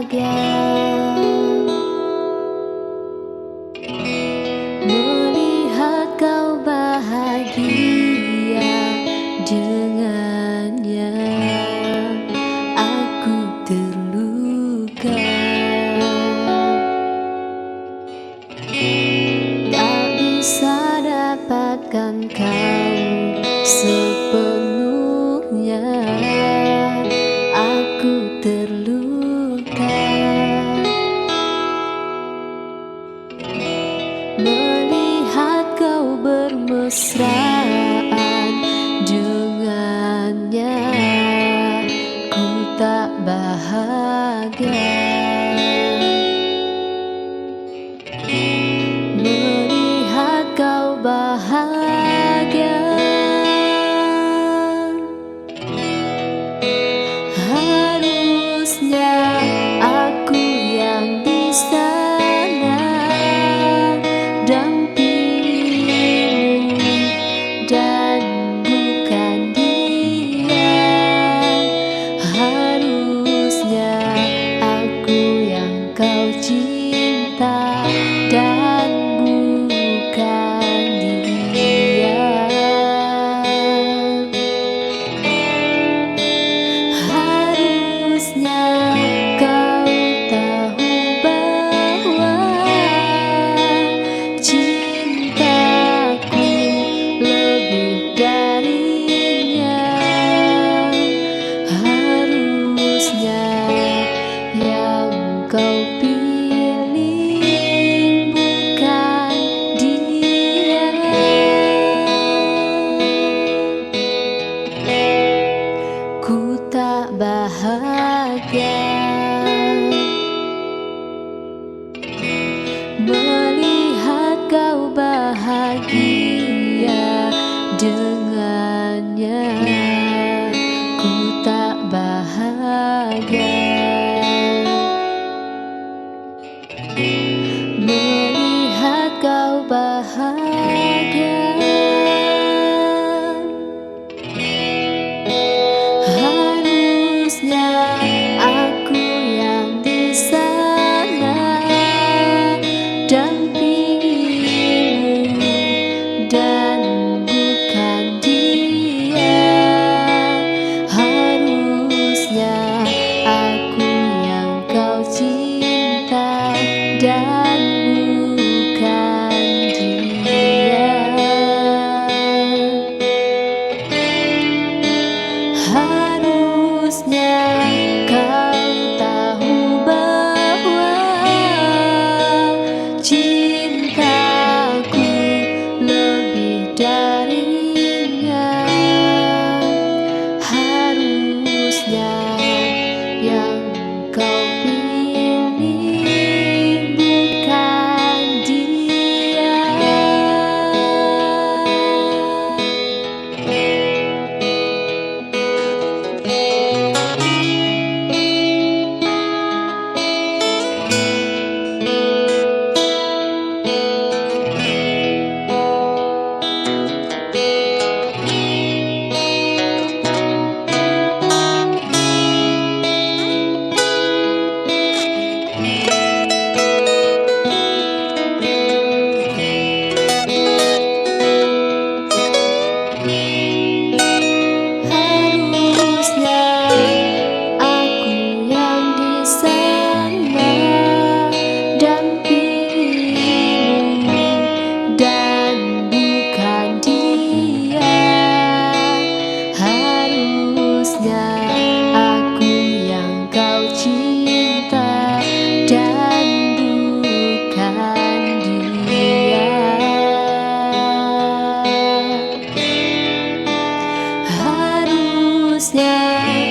bahagia melihat kau bahagia dengannya. Aku terluka, tak bisa dapatkan kau sepenuhnya. Aku terluka melihat kau bermesraan dengannya. Ku tak bahagia melihat kau bahagia. Harusnya aku yang di sana dampingimu dan bukan dia. Harusnya aku yang kau cinta dan bukan dia. Harusnya kau tahu bahwa cintaku lebih darinya. Harusnya yang kau pilih bukan dia. Ku tak bahagia melihat kau bahagia dengannya. Ku tak bahagia melihat kau bahagia. Harusnya aku yang di sana dampingimu dan bukan dia. Harusnya aku yang kau cinta dan bukan dia. Harusnya kau tahu bahwa cintaku lebih darinya. Harusnya yang kau pilih bukan dia. Harusnya